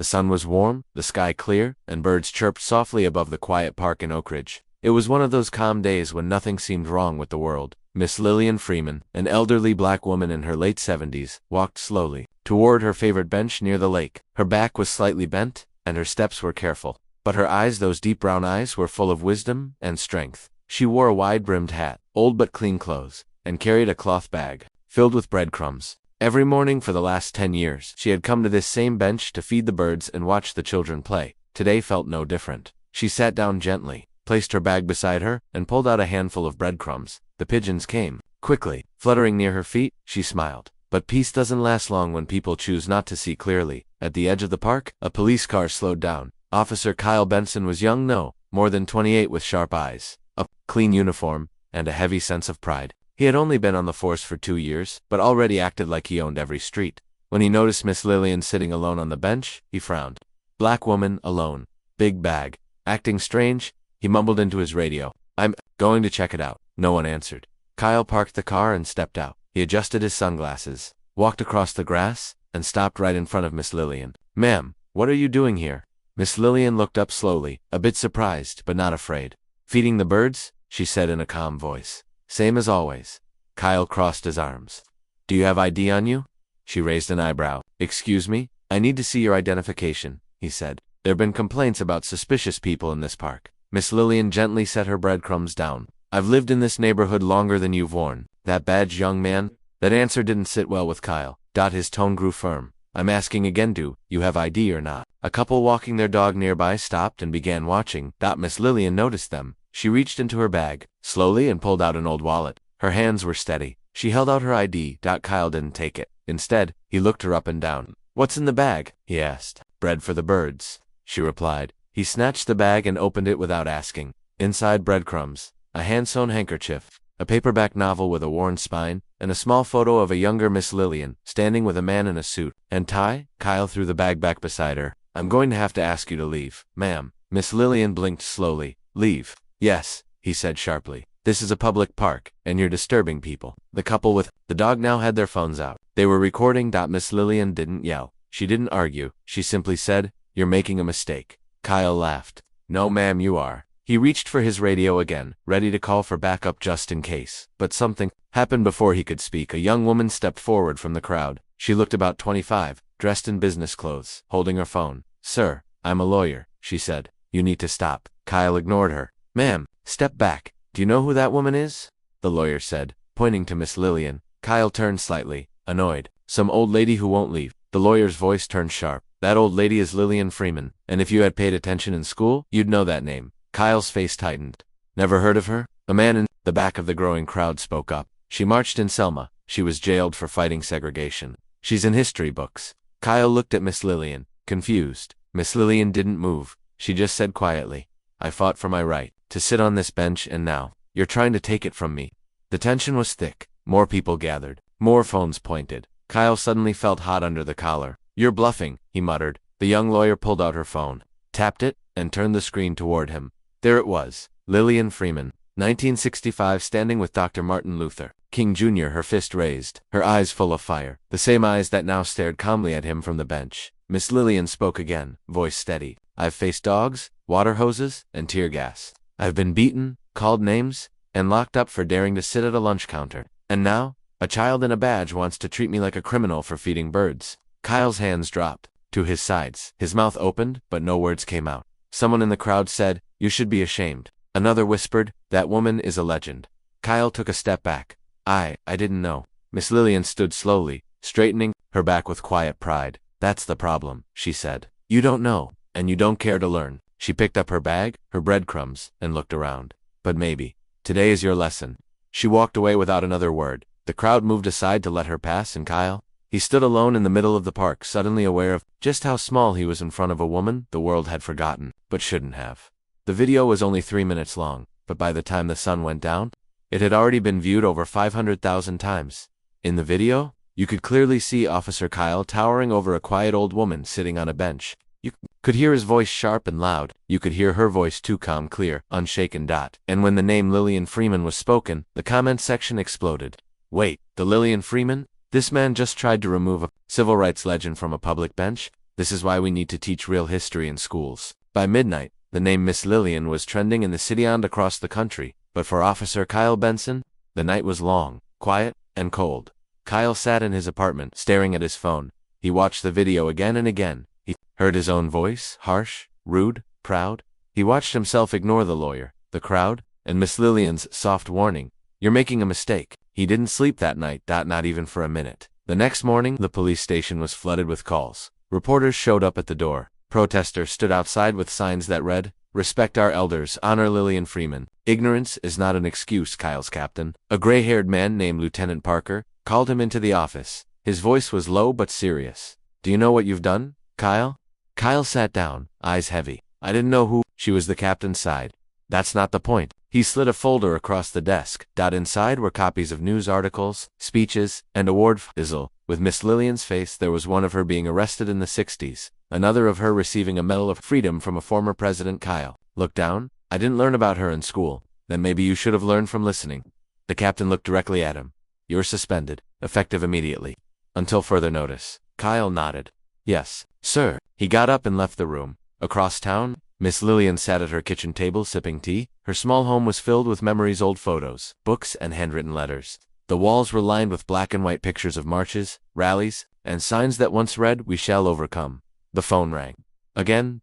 The sun was warm, the sky clear, and birds chirped softly above the quiet park in Oak Ridge. It was one of those calm days when nothing seemed wrong with the world. Miss Lillian Freeman, an elderly black woman in her late 70s, walked slowly toward her favorite bench near the lake. Her back was slightly bent, and her steps were careful. But her eyes, those deep brown eyes, were full of wisdom and strength. She wore a wide-brimmed hat, old but clean clothes, and carried a cloth bag filled with breadcrumbs. Every morning for the last 10 years, she had come to this same bench to feed the birds and watch the children play. Today felt no different. She sat down gently, placed her bag beside her, and pulled out a handful of breadcrumbs. The pigeons came, quickly, fluttering near her feet. She smiled. But peace doesn't last long when people choose not to see clearly. At the edge of the park, a police car slowed down. Officer Kyle Benson was young, more than 28, with sharp eyes, a clean uniform, and a heavy sense of pride. He had only been on the force for 2 years, but already acted like he owned every street. When he noticed Miss Lillian sitting alone on the bench, he frowned. Black woman, alone, big bag, acting strange. He mumbled into his radio, "I'm going to check it out." No one answered. Kyle parked the car and stepped out. He adjusted his sunglasses, walked across the grass, and stopped right in front of Miss Lillian. "Ma'am, what are you doing here?" Miss Lillian looked up slowly, a bit surprised, but not afraid. "Feeding the birds," she said in a calm voice. "Same as always." Kyle crossed his arms. "Do you have ID on you?" She raised an eyebrow. "Excuse me, I need to see your identification," he said. "There've been complaints about suspicious people in this park." Miss Lillian gently set her breadcrumbs down. "I've lived in this neighborhood longer than you've worn that badge, young man." That answer didn't sit well with Kyle. His tone grew firm. "I'm asking again, do you have ID or not?" A couple walking their dog nearby stopped and began watching. Miss Lillian noticed them. She reached into her bag, slowly, and pulled out an old wallet. Her hands were steady. She held out her ID. Kyle didn't take it. Instead, he looked her up and down. "What's in the bag?" he asked. "Bread for the birds," she replied. He snatched the bag and opened it without asking. Inside, breadcrumbs, a hand-sewn handkerchief, a paperback novel with a worn spine, and a small photo of a younger Miss Lillian, standing with a man in a suit and tie. Kyle threw the bag back beside her. "I'm going to have to ask you to leave, ma'am." Miss Lillian blinked slowly. "Leave?" "Yes," he said sharply. "This is a public park, and you're disturbing people." The couple with the dog now had their phones out. They were recording. Miss Lillian didn't yell. She didn't argue. She simply said, "You're making a mistake." Kyle laughed. "No, ma'am, you are." He reached for his radio again, ready to call for backup just in case. But something happened before he could speak. A young woman stepped forward from the crowd. She looked about 25, dressed in business clothes, holding her phone. "Sir, I'm a lawyer," she said. "You need to stop." Kyle ignored her. "Ma'am, step back. Do you know who that woman is?" the lawyer said, pointing to Miss Lillian. Kyle turned slightly, annoyed. "Some old lady who won't leave." The lawyer's voice turned sharp. "That old lady is Lillian Freeman, and if you had paid attention in school, you'd know that name." Kyle's face tightened. "Never heard of her?" A man in the back of the growing crowd spoke up. "She marched in Selma. She was jailed for fighting segregation. She's in history books." Kyle looked at Miss Lillian, confused. Miss Lillian didn't move. She just said quietly, "I fought for my right to sit on this bench, and now you're trying to take it from me." The tension was thick. More people gathered. More phones pointed. Kyle suddenly felt hot under the collar. "You're bluffing," he muttered. The young lawyer pulled out her phone, tapped it, and turned the screen toward him. There it was. Lillian Freeman, 1965, standing with Dr. Martin Luther King Jr., her fist raised, her eyes full of fire, the same eyes that now stared calmly at him from the bench. Miss Lillian spoke again, voice steady. "I've faced dogs, water hoses, and tear gas. I've been beaten, called names, and locked up for daring to sit at a lunch counter. And now, a child in a badge wants to treat me like a criminal for feeding birds." Kyle's hands dropped to his sides. His mouth opened, but no words came out. Someone in the crowd said, "You should be ashamed." Another whispered, "That woman is a legend." Kyle took a step back. I didn't know." Miss Lillian stood slowly, straightening her back with quiet pride. "That's the problem," she said. "You don't know, and you don't care to learn." She picked up her bag, her breadcrumbs, and looked around. "But maybe today is your lesson." She walked away without another word. The crowd moved aside to let her pass, and Kyle, he stood alone in the middle of the park, suddenly aware of just how small he was in front of a woman the world had forgotten, but shouldn't have. The video was only 3 minutes long, but by the time the sun went down, it had already been viewed over 500,000 times. In the video, you could clearly see Officer Kyle towering over a quiet old woman sitting on a bench. You could hear his voice sharp and loud. You could hear her voice too, calm, clear, unshaken. And when the name Lillian Freeman was spoken, the comment section exploded. "Wait, the Lillian Freeman? This man just tried to remove a civil rights legend from a public bench?" This is why we need to teach real history in schools. By midnight, the name Miss Lillian was trending in the city and across the country, but for Officer Kyle Benson, the night was long, quiet, and cold. Kyle sat in his apartment, staring at his phone. He watched the video again and again. He heard his own voice, harsh, rude, proud. He watched himself ignore the lawyer, the crowd, and Miss Lillian's soft warning. You're making a mistake. He didn't sleep that night, not even for a minute. The next morning, the police station was flooded with calls. Reporters showed up at the door. Protesters stood outside with signs that read, "Respect our elders, honor Lillian Freeman. Ignorance is not an excuse," Kyle's captain, a gray-haired man named Lieutenant Parker, called him into the office. His voice was low but serious. "Do you know what you've done, Kyle?" Kyle sat down, eyes heavy. "I didn't know who." She was the captain's side. "That's not the point." He slid a folder across the desk. Inside were copies of news articles, speeches, and award fizzle. With Miss Lillian's face, there was one of her being arrested in the 60s, another of her receiving a Medal of Freedom from a former president. Kyle looked down. "I didn't learn about her in school." "Then maybe you should have learned from listening." The captain looked directly at him. "You're suspended, effective immediately. Until further notice." Kyle nodded. "Yes, sir." He got up and left the room. Across town, Miss Lillian sat at her kitchen table sipping tea. Her small home was filled with memories, old photos, books, and handwritten letters. The walls were lined with black and white pictures of marches, rallies, and signs that once read, "We shall overcome." The phone rang. Again.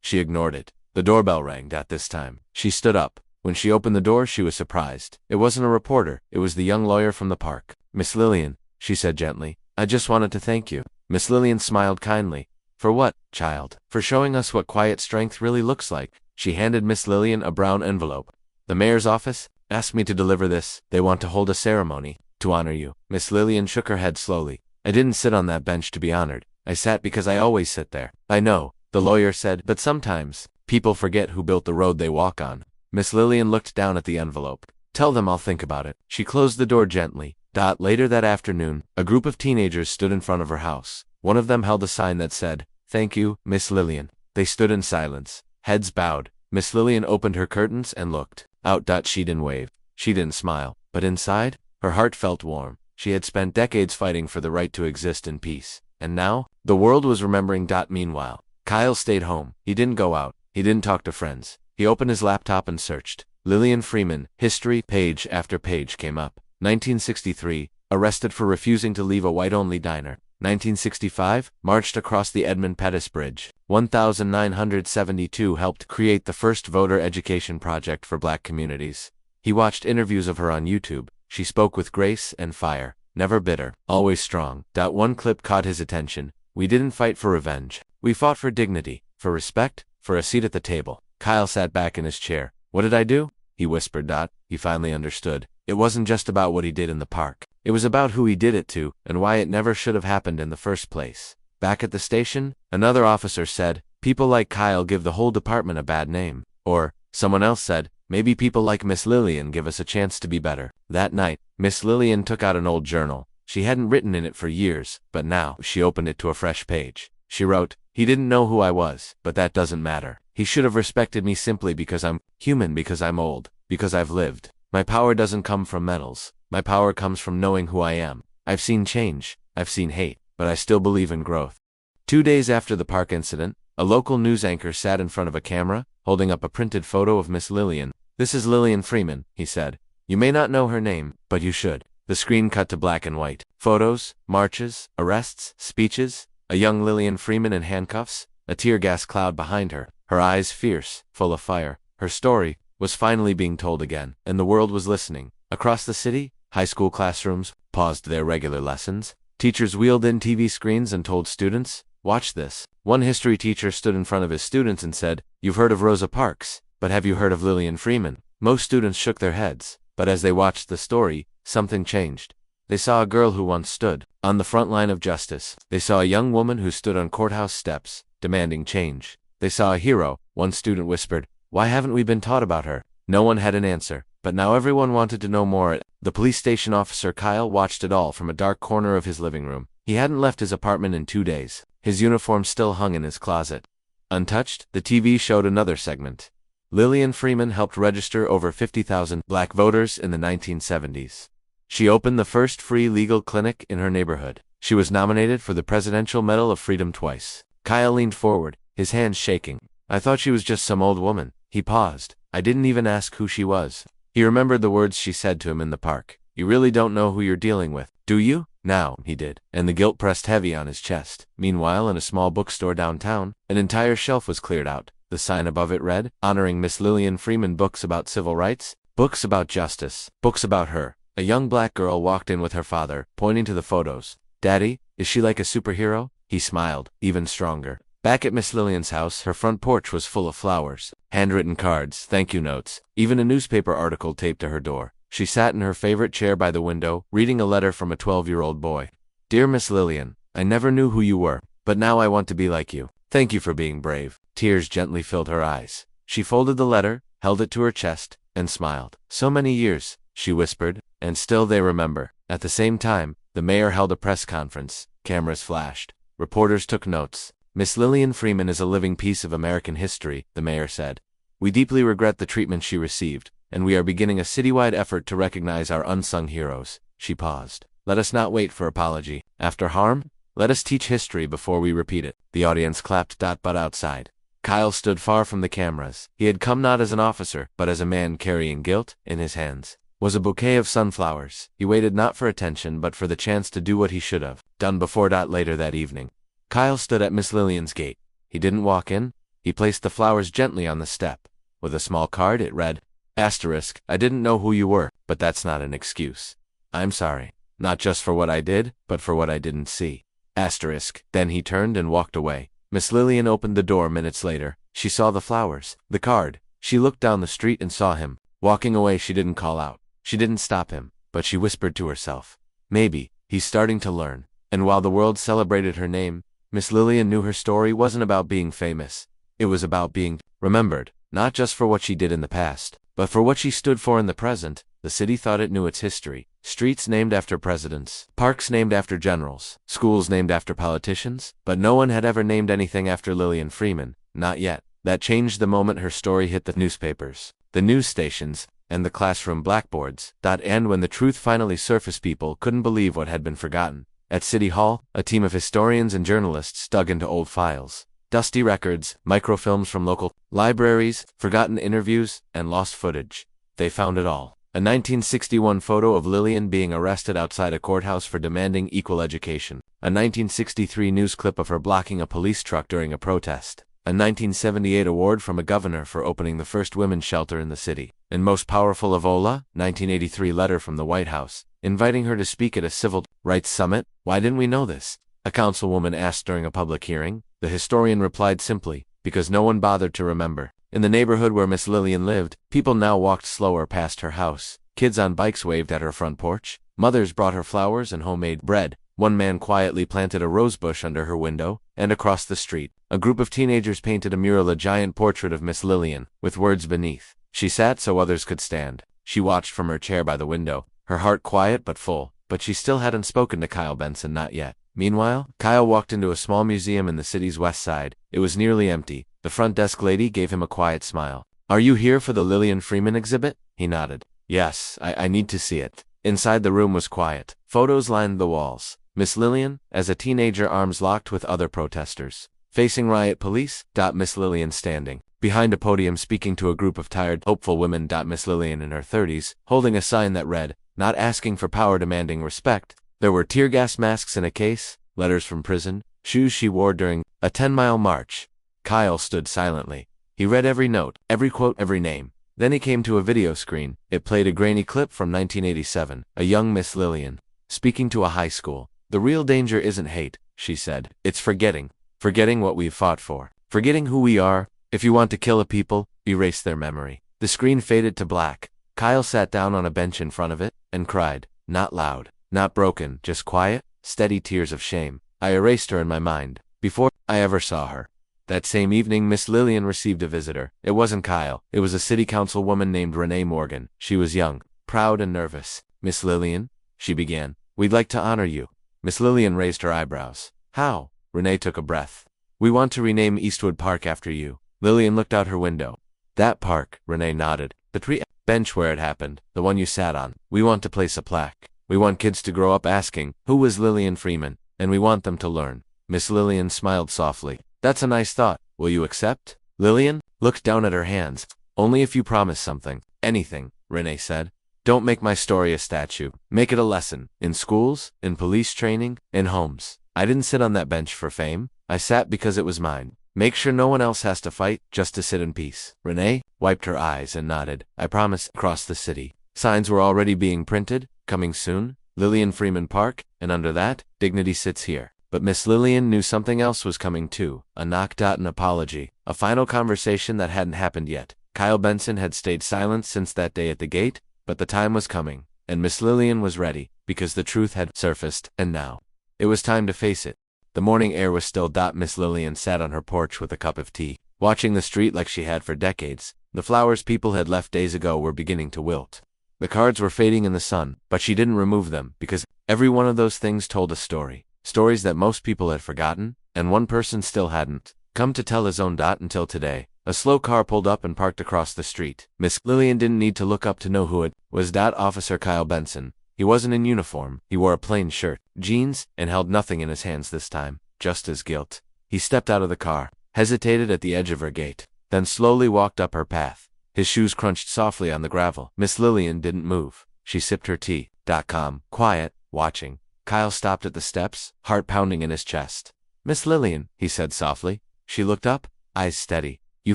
She ignored it. The doorbell rang. This time. She stood up. When she opened the door, she was surprised. It wasn't a reporter. It was the young lawyer from the park. "Miss Lillian," she said gently, "I just wanted to thank you." Miss Lillian smiled kindly. "For what, child?" "For showing us what quiet strength really looks like." She handed Miss Lillian a brown envelope. "The mayor's office asked me to deliver this. They want to hold a ceremony to honor you." Miss Lillian shook her head slowly. "I didn't sit on that bench to be honored. I sat because I always sit there." "I know," the lawyer said, "but sometimes people forget who built the road they walk on." Miss Lillian looked down at the envelope. "Tell them I'll think about it." She closed the door gently. Later that afternoon, a group of teenagers stood in front of her house. One of them held a sign that said, "Thank you, Miss Lillian." They stood in silence, heads bowed. Miss Lillian opened her curtains and looked out. She didn't wave. She didn't smile. But inside, her heart felt warm. She had spent decades fighting for the right to exist in peace. And now, the world was remembering. Meanwhile, Kyle stayed home. He didn't go out. He didn't talk to friends. He opened his laptop and searched. Lillian Freeman, history, page after page came up. 1963, arrested for refusing to leave a white-only diner. 1965, marched across the Edmund Pettus Bridge. 1972, helped create the first voter education project for black communities. He watched interviews of her on YouTube. She spoke with grace and fire, never bitter, always strong. One clip caught his attention. "We didn't fight for revenge. We fought for dignity, for respect, for a seat at the table." Kyle sat back in his chair. "What did I do?" he whispered. He finally understood. It wasn't just about what he did in the park. It was about who he did it to, and why it never should have happened in the first place. Back at the station, another officer said, "People like Kyle give the whole department a bad name." Or, someone else said, "Maybe people like Miss Lillian give us a chance to be better." That night, Miss Lillian took out an old journal. She hadn't written in it for years, but now she opened it to a fresh page. She wrote, "He didn't know who I was, but that doesn't matter. He should have respected me simply because I'm human, because I'm old, because I've lived. My power doesn't come from medals. My power comes from knowing who I am. I've seen change, I've seen hate, but I still believe in growth." 2 days after the park incident, a local news anchor sat in front of a camera, holding up a printed photo of Miss Lillian. "This is Lillian Freeman," he said. "You may not know her name, but you should." The screen cut to black and white. Photos, marches, arrests, speeches, a young Lillian Freeman in handcuffs, a tear gas cloud behind her, her eyes fierce, full of fire. Her story was finally being told again, and the world was listening. Across the city, high school classrooms paused their regular lessons. Teachers wheeled in TV screens and told students, "Watch this." One history teacher stood in front of his students and said, "You've heard of Rosa Parks, but have you heard of Lillian Freeman?" Most students shook their heads, but as they watched the story, something changed. They saw a girl who once stood on the front line of justice. They saw a young woman who stood on courthouse steps, demanding change. They saw a hero. One student whispered, "Why haven't we been taught about her?" No one had an answer, but now everyone wanted to know more. The police station officer Kyle watched it all from a dark corner of his living room. He hadn't left his apartment in 2 days. His uniform still hung in his closet. Untouched, the TV showed another segment. Lillian Freeman helped register over 50,000 black voters in the 1970s. She opened the first free legal clinic in her neighborhood. She was nominated for the Presidential Medal of Freedom twice. Kyle leaned forward, his hands shaking. I thought she was just some old woman. He paused. I didn't even ask who she was. He remembered the words she said to him in the park. You really don't know who you're dealing with, do you? Now, he did, and the guilt pressed heavy on his chest. Meanwhile, in a small bookstore downtown, an entire shelf was cleared out. The sign above it read, honoring Miss Lillian Freeman, books about civil rights, books about justice, books about her. A young black girl walked in with her father, pointing to the photos. Daddy, is she like a superhero? He smiled, even stronger. Back at Miss Lillian's house, her front porch was full of flowers, handwritten cards, thank you notes, even a newspaper article taped to her door. She sat in her favorite chair by the window, reading a letter from a 12-year-old boy. Dear Miss Lillian, I never knew who you were, but now I want to be like you. Thank you for being brave. Tears gently filled her eyes. She folded the letter, held it to her chest, and smiled. So many years, she whispered, and still they remember. At the same time, the mayor held a press conference. Cameras flashed. Reporters took notes. Miss Lillian Freeman is a living piece of American history, the mayor said. We deeply regret the treatment she received, and we are beginning a citywide effort to recognize our unsung heroes. She paused. Let us not wait for apology. After harm, let us teach history before we repeat it. The audience clapped. But outside, Kyle stood far from the cameras. He had come not as an officer, but as a man carrying guilt. In his hands was a bouquet of sunflowers. He waited not for attention, but for the chance to do what he should have done before. Later that evening, Kyle stood at Miss Lillian's gate. He didn't walk in. He placed the flowers gently on the step. With a small card, it read, Asterisk, I didn't know who you were, but that's not an excuse. I'm sorry. Not just for what I did, but for what I didn't see. Asterisk. Then he turned and walked away. Miss Lillian opened the door minutes later. She saw the flowers, the card. She looked down the street and saw him. Walking away, she didn't call out. She didn't stop him, but she whispered to herself, maybe, he's starting to learn. And while the world celebrated her name, Miss Lillian knew her story wasn't about being famous. It was about being remembered, not just for what she did in the past, but for what she stood for in the present. The city thought it knew its history. Streets named after presidents, parks named after generals, schools named after politicians, but no one had ever named anything after Lillian Freeman, not yet. That changed the moment her story hit the newspapers, the news stations, and the classroom blackboards. And when the truth finally surfaced, people couldn't believe what had been forgotten. At City Hall, a team of historians and journalists dug into old files, dusty records, microfilms from local libraries, forgotten interviews, and lost footage. They found it all. A 1961 photo of Lillian being arrested outside a courthouse for demanding equal education. A 1963 news clip of her blocking a police truck during a protest. A 1978 award from a governor for opening the first women's shelter in the city. And most powerful of all, 1983 letter from the White House, inviting her to speak at a civil rights summit. Why didn't we know this? A councilwoman asked during a public hearing. The historian replied simply, because no one bothered to remember. In the neighborhood where Miss Lillian lived, people now walked slower past her house. Kids on bikes waved at her front porch. Mothers brought her flowers and homemade bread. One man quietly planted a rose bush under her window. And across the street, a group of teenagers painted a mural, a giant portrait of Miss Lillian, with words beneath. She sat so others could stand. She watched from her chair by the window, her heart quiet but full. But she still hadn't spoken to Kyle Benson, not yet. Meanwhile, Kyle walked into a small museum in the city's west side. It was nearly empty. The front desk lady gave him a quiet smile. Are you here for the Lillian Freeman exhibit? He nodded. Yes, I need to see it. Inside the room was quiet. Photos lined the walls. Miss Lillian, as a teenager, arms locked with other protesters, facing riot police. Miss Lillian standing behind a podium speaking to a group of tired, hopeful women. Miss Lillian in her 30s, holding a sign that read, not asking for power, demanding respect. There were tear gas masks in a case, letters from prison, shoes she wore during a 10-mile march. Kyle stood silently. He read every note, every quote, every name. Then he came to a video screen. It played a grainy clip from 1987, a young Miss Lillian, speaking to a high school. The real danger isn't hate, she said. It's forgetting. Forgetting what we've fought for. Forgetting who we are. If you want to kill a people, erase their memory. The screen faded to black. Kyle sat down on a bench in front of it, and cried. Not loud, not broken, just quiet, steady tears of shame. I erased her in my mind, before I ever saw her. That same evening, Miss Lillian received a visitor. It wasn't Kyle. It was a city council woman named Renee Morgan. She was young, proud, and nervous. Miss Lillian, she began, we'd like to honor you. Miss Lillian raised her eyebrows. How? Renee took a breath. We want to rename Eastwood Park after you. Lillian looked out her window. That park, Renee nodded. The tree bench where it happened, the one you sat on. We want to place a plaque. We want kids to grow up asking, who was Lillian Freeman? And we want them to learn. Miss Lillian smiled softly. That's a nice thought. Will you accept? Lillian looked down at her hands. Only if you promise something. Anything, Renee said. Don't make my story a statue. Make it a lesson. In schools, in police training, in homes. I didn't sit on that bench for fame. I sat because it was mine. Make sure no one else has to fight, just to sit in peace. Renee wiped her eyes and nodded. I promise. Across the city, signs were already being printed. Coming soon. Lillian Freeman Park, and under that, dignity sits here. But Miss Lillian knew something else was coming too. A knock. An apology. A final conversation that hadn't happened yet. Kyle Benson had stayed silent since that day at the gate, but the time was coming, and Miss Lillian was ready, because the truth had surfaced, and now it was time to face it. The morning air was still. Miss Lillian sat on her porch with a cup of tea, watching the street like she had for decades. The flowers people had left days ago were beginning to wilt. The cards were fading in the sun, but she didn't remove them, because every one of those things told a story. Stories that most people had forgotten, and one person still hadn't come to tell his own. Until today. A slow car pulled up and parked across the street. Miss Lillian didn't need to look up to know who it was. Officer Kyle Benson. He wasn't in uniform. He wore a plain shirt, jeans, and held nothing in his hands this time, just his guilt. He stepped out of the car, hesitated at the edge of her gate, then slowly walked up her path. His shoes crunched softly on the gravel. Miss Lillian didn't move. She sipped her tea. Calm, quiet, watching. Kyle stopped at the steps, heart pounding in his chest. Miss Lillian, he said softly. She looked up, eyes steady. You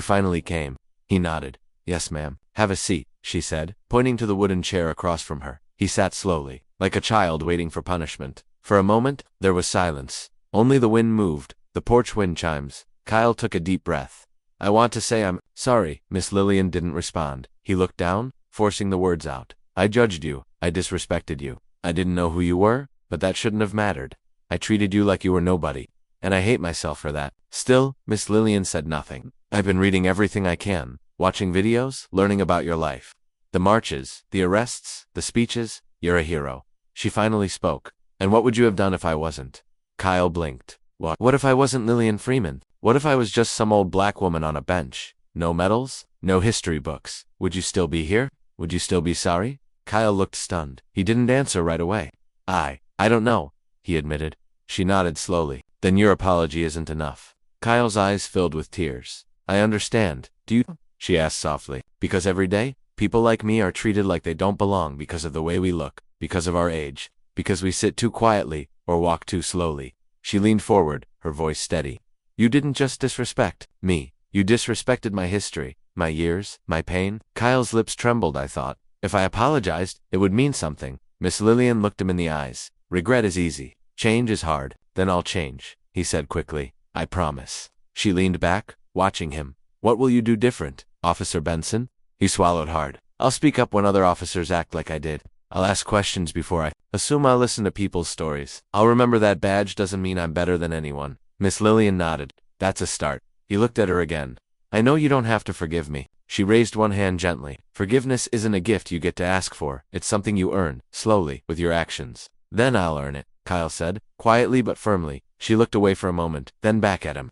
finally came. He nodded. Yes, ma'am. Have a seat, she said, pointing to the wooden chair across from her. He sat slowly, like a child waiting for punishment. For a moment, there was silence. Only the wind moved, the porch wind chimes. Kyle took a deep breath. I want to say I'm sorry. Miss Lillian didn't respond. He looked down, forcing the words out. I judged you. I disrespected you. I didn't know who you were, but that shouldn't have mattered. I treated you like you were nobody. And I hate myself for that. Still, Miss Lillian said nothing. I've been reading everything I can, watching videos, learning about your life. The marches, the arrests, the speeches. You're a hero. She finally spoke. And what would you have done if I wasn't? Kyle blinked. What if I wasn't Lillian Freeman? What if I was just some old black woman on a bench? No medals? No history books? Would you still be here? Would you still be sorry? Kyle looked stunned. He didn't answer right away. I don't know, he admitted. She nodded slowly. Then your apology isn't enough. Kyle's eyes filled with tears. I understand. Do you? She asked softly. Because every day, people like me are treated like they don't belong because of the way we look, because of our age, because we sit too quietly or walk too slowly. She leaned forward, her voice steady. You didn't just disrespect me. You disrespected my history, my years, my pain. Kyle's lips trembled. I thought, if I apologized, it would mean something. Miss Lillian looked him in the eyes. Regret is easy. Change is hard. Then I'll change, he said quickly. I promise. She leaned back, watching him. What will you do different, Officer Benson? He swallowed hard. I'll speak up when other officers act like I did. I'll ask questions before I assume. I'll listen to people's stories. I'll remember that badge doesn't mean I'm better than anyone. Miss Lillian nodded. That's a start. He looked at her again. I know you don't have to forgive me. She raised one hand gently. Forgiveness isn't a gift you get to ask for. It's something you earn, slowly, with your actions. Then I'll earn it, Kyle said, quietly but firmly. She looked away for a moment, then back at him.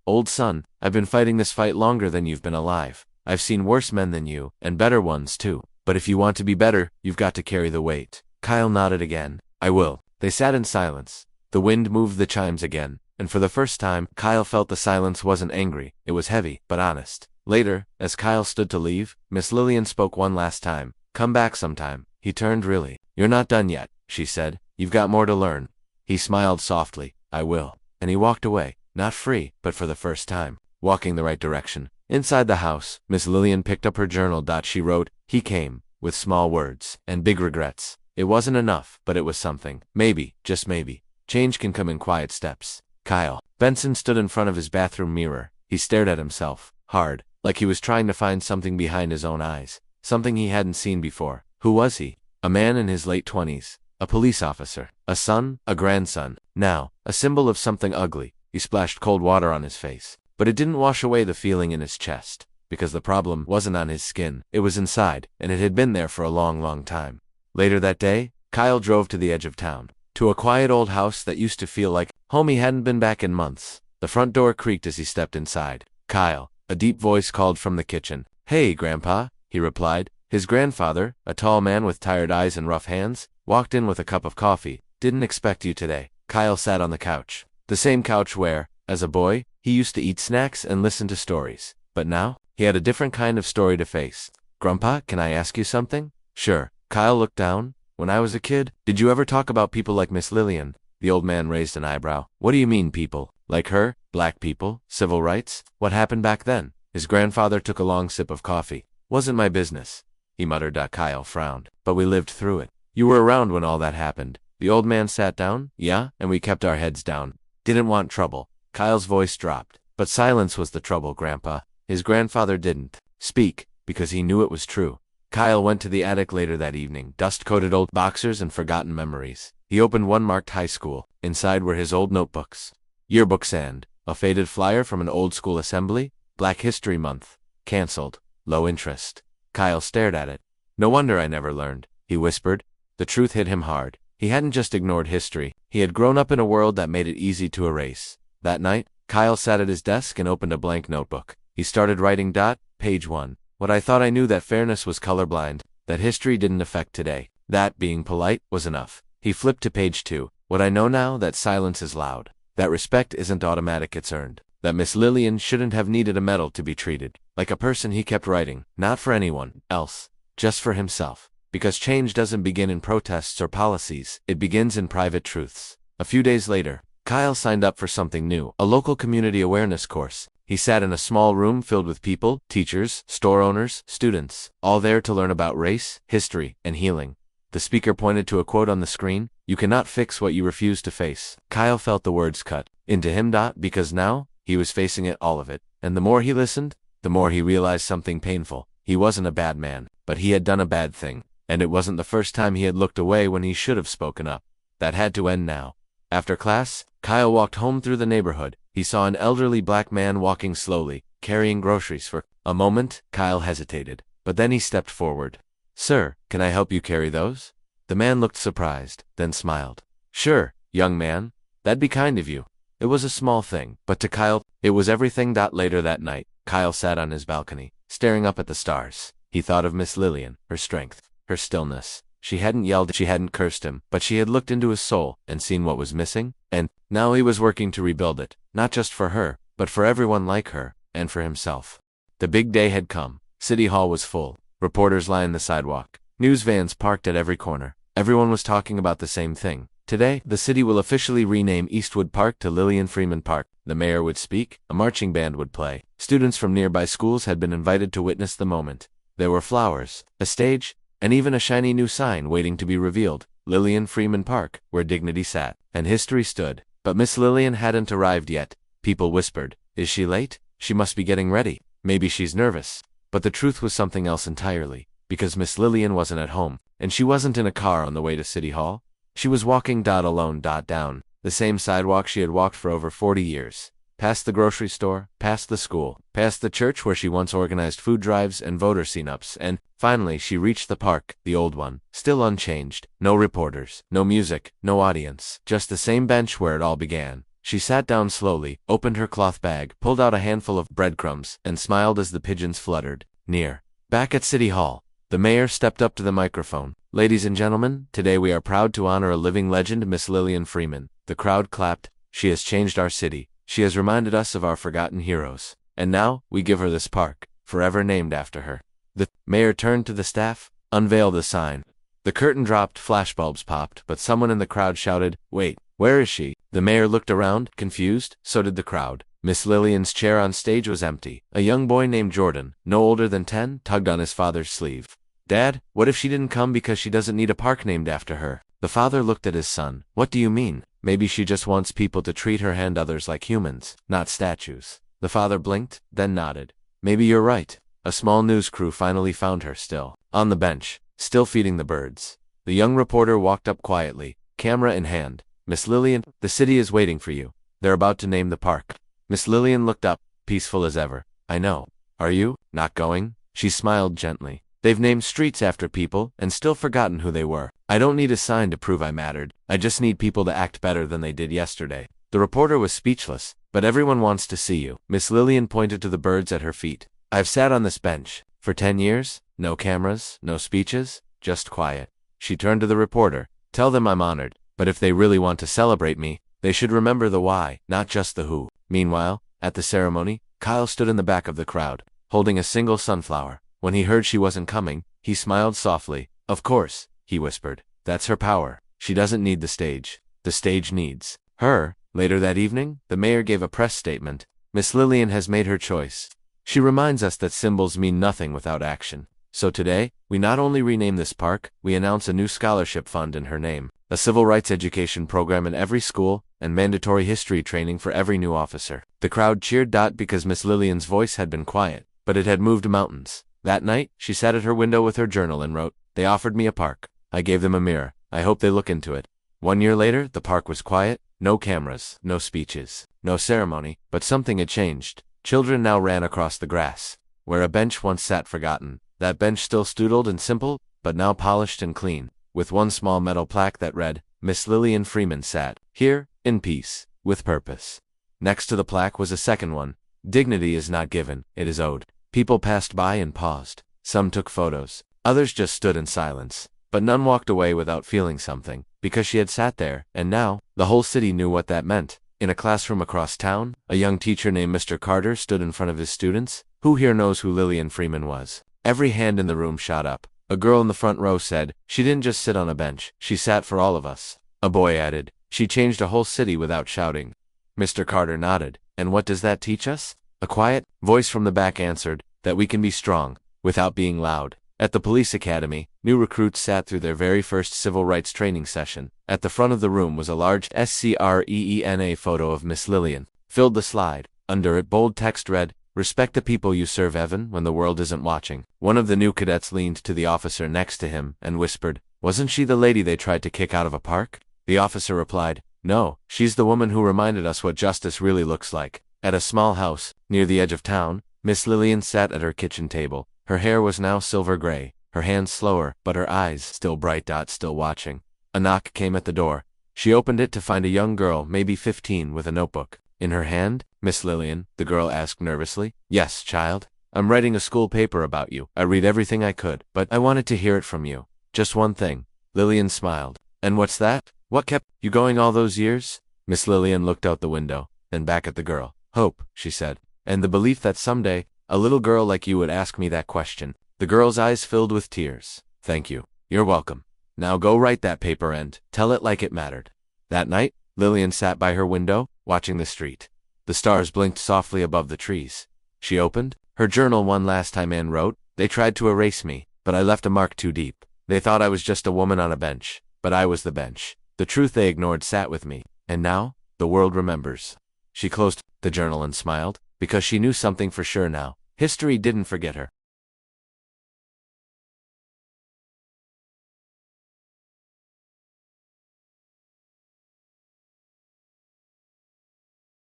Old son, I've been fighting this fight longer than you've been alive. I've seen worse men than you, and better ones too. But if you want to be better, you've got to carry the weight. Kyle nodded again. I will. They sat in silence. The wind moved the chimes again, and for the first time, Kyle felt the silence wasn't angry. It was heavy, but honest. Later, as Kyle stood to leave, Miss Lillian spoke one last time. Come back sometime. He turned. Really? You're not done yet, she said. You've got more to learn. He smiled softly. I will. And he walked away. Not free, but for the first time, walking the right direction. Inside the house, Miss Lillian picked up her journal. She wrote, he came, with small words, and big regrets. It wasn't enough, but it was something. Maybe, just maybe, change can come in quiet steps. Kyle Benson stood in front of his bathroom mirror. He stared at himself, hard, like he was trying to find something behind his own eyes, something he hadn't seen before. Who was he? A man in his late 20s, a police officer, a son, a grandson, now, a symbol of something ugly. He splashed cold water on his face, but it didn't wash away the feeling in his chest, because the problem wasn't on his skin, it was inside, and it had been there for a long, long time. Later that day, Kyle drove to the edge of town, to a quiet old house that used to feel like home. He hadn't been back in months. The front door creaked as he stepped inside. Kyle, a deep voice called from the kitchen. Hey, Grandpa, he replied. His grandfather, a tall man with tired eyes and rough hands, walked in with a cup of coffee. Didn't expect you today. Kyle sat on the couch. The same couch where, as a boy, He used to eat snacks and listen to stories. But now, he had a different kind of story to face. "Grandpa, can I ask you something?" "Sure." Kyle looked down. "When I was a kid, did you ever talk about people like Miss Lillian?" The old man raised an eyebrow. "What do you mean, people? Like her? Black people? Civil rights? What happened back then?" His grandfather took a long sip of coffee. "Wasn't my business," he muttered. Kyle frowned. "But we lived through it. You were around when all that happened." The old man sat down. "Yeah, and we kept our heads down. Didn't want trouble." Kyle's voice dropped. "But silence was the trouble, Grandpa." His grandfather didn't speak because he knew it was true. Kyle went to the attic later that evening, dust-coated old boxers and forgotten memories. He opened one marked high school. Inside were his old notebooks, yearbooks, and a faded flyer from an old-school assembly. Black History Month. Cancelled. Low interest. Kyle stared at it. "No wonder I never learned," he whispered. The truth hit him hard. He hadn't just ignored history. He had grown up in a world that made it easy to erase. That night, Kyle sat at his desk and opened a blank notebook. He started writing. Page 1. What I thought I knew, that fairness was colorblind, that history didn't affect today, that being polite was enough. He flipped to page 2. What I know now, that silence is loud, that respect isn't automatic, it's earned, that Miss Lillian shouldn't have needed a medal to be treated like a person. He kept writing, not for anyone else, just for himself. Because change doesn't begin in protests or policies, it begins in private truths. A few days later, Kyle signed up for something new, a local community awareness course. He sat in a small room filled with people, teachers, store owners, students, all there to learn about race, history, and healing. The speaker pointed to a quote on the screen, "You cannot fix what you refuse to face." Kyle felt the words cut into him. Because now, he was facing it, all of it. And the more he listened, the more he realized something painful. He wasn't a bad man, but he had done a bad thing. And it wasn't the first time he had looked away when he should have spoken up. That had to end now. After class, Kyle walked home through the neighborhood. He saw an elderly black man walking slowly, carrying groceries. For a moment, Kyle hesitated, but then he stepped forward. "Sir, can I help you carry those?" The man looked surprised, then smiled. "Sure, young man. That'd be kind of you." It was a small thing, but to Kyle, it was everything. Later that night, Kyle sat on his balcony, staring up at the stars. He thought of Miss Lillian, her strength, her stillness. She hadn't yelled, she hadn't cursed him, but she had looked into his soul and seen what was missing, and now he was working to rebuild it, not just for her, but for everyone like her, and for himself. The big day had come. City Hall was full. Reporters lined the sidewalk. News vans parked at every corner. Everyone was talking about the same thing. Today, the city will officially rename Eastwood Park to Lillian Freeman Park. The mayor would speak, a marching band would play. Students from nearby schools had been invited to witness the moment. There were flowers, a stage, and even a shiny new sign waiting to be revealed. Lillian Freeman Park, where dignity sat, and history stood. But Miss Lillian hadn't arrived yet. People whispered, "Is she late? She must be getting ready. Maybe she's nervous." But the truth was something else entirely, because Miss Lillian wasn't at home, and she wasn't in a car on the way to City Hall. She was walking alone down the same sidewalk she had walked for over 40 years. Past the grocery store, past the school, past the church where she once organized food drives and voter sign-ups, and finally she reached the park, the old one, still unchanged. No reporters, no music, no audience, just the same bench where it all began. She sat down slowly, opened her cloth bag, pulled out a handful of breadcrumbs, and smiled as the pigeons fluttered near. Back at City Hall, the mayor stepped up to the microphone. "Ladies and gentlemen, today we are proud to honor a living legend, Miss Lillian Freeman." The crowd clapped. "She has changed our city. She has reminded us of our forgotten heroes. And now, we give her this park, forever named after her." The mayor turned to the staff, unveiled the sign. The curtain dropped, flashbulbs popped, but someone in the crowd shouted, "Wait, where is she?" The mayor looked around, confused. So did the crowd. Miss Lillian's chair on stage was empty. A young boy named Jordan, no older than 10, tugged on his father's sleeve. "Dad, what if she didn't come because she doesn't need a park named after her?" The father looked at his son. "What do you mean?" "Maybe she just wants people to treat her and others like humans, not statues." The father blinked, then nodded. "Maybe you're right." A small news crew finally found her still on the bench, still feeding the birds. The young reporter walked up quietly, camera in hand. "Miss Lillian, the city is waiting for you. They're about to name the park." Miss Lillian looked up, peaceful as ever. "I know. Are you not going?" She smiled gently. "They've named streets after people and still forgotten who they were. I don't need a sign to prove I mattered. I just need people to act better than they did yesterday." The reporter was speechless. "But everyone wants to see you." Miss Lillian pointed to the birds at her feet. "I've sat on this bench for 10 years. No cameras, no speeches, just quiet." She turned to the reporter. "Tell them I'm honored. But if they really want to celebrate me, they should remember the why, not just the who." Meanwhile, At the ceremony, Kyle stood in the back of the crowd, holding a single sunflower. When he heard she wasn't coming, he smiled softly. Of course, he whispered. That's her power. She doesn't need the stage. The stage needs her. Later that evening, the mayor gave a press statement. Miss Lillian has made her choice. She reminds us that symbols mean nothing without action. So today, we not only rename this park, we announce a new scholarship fund in her name, a civil rights education program in every school, and mandatory history training for every new officer. The crowd cheered because Miss Lillian's voice had been quiet, but it had moved mountains. That night, she sat at her window with her journal and wrote, "They offered me a park. I gave them a mirror. I hope they look into it." 1 year later, the park was quiet, no cameras, no speeches, no ceremony, but something had changed. Children now ran across the grass. Where a bench once sat forgotten, that bench still stoodled and simple, but now polished and clean, with one small metal plaque that read, "Miss Lillian Freeman sat here, in peace, with purpose." Next to the plaque was a second one. "Dignity is not given, it is owed." People passed by and paused. Some took photos. Others just stood in silence. But none walked away without feeling something, because she had sat there, and now, the whole city knew what that meant. In a classroom across town, a young teacher named Mr. Carter stood in front of his students. Who here knows who Lillian Freeman was? Every hand in the room shot up. A girl in the front row said, "She didn't just sit on a bench, she sat for all of us." A boy added, "She changed a whole city without shouting." Mr. Carter nodded. "And what does that teach us?" A quiet voice from the back answered, "That we can be strong, without being loud." At the police academy, new recruits sat through their very first civil rights training session. At the front of the room was a large SCREENA photo of Miss Lillian. Filled the slide. Under it, bold text read, "Respect the people you serve, even when the world isn't watching." One of the new cadets leaned to the officer next to him and whispered, "Wasn't she the lady they tried to kick out of a park?" The officer replied, "No, she's the woman who reminded us what justice really looks like." At a small house, near the edge of town, Miss Lillian sat at her kitchen table. Her hair was now silver gray, her hands slower, but her eyes still bright. Still watching. A knock came at the door. She opened it to find a young girl, maybe 15, with a notebook in her hand. "Miss Lillian?" the girl asked nervously. "Yes, child. I'm writing a school paper about you. I read everything I could, but I wanted to hear it from you. Just one thing." Lillian smiled. "And what's that? What kept you going all those years?" Miss Lillian looked out the window, then back at the girl. "Hope," she said, "and the belief that someday, a little girl like you would ask me that question." The girl's eyes filled with tears. "Thank you. You're welcome. Now go write that paper and tell it like it mattered." That night, Lillian sat by her window, watching the street. The stars blinked softly above the trees. She opened her journal one last time and wrote, "They tried to erase me, but I left a mark too deep. They thought I was just a woman on a bench, but I was the bench. The truth they ignored sat with me, and now, the world remembers." She closed the journal and smiled, because she knew something for sure now. History didn't forget her.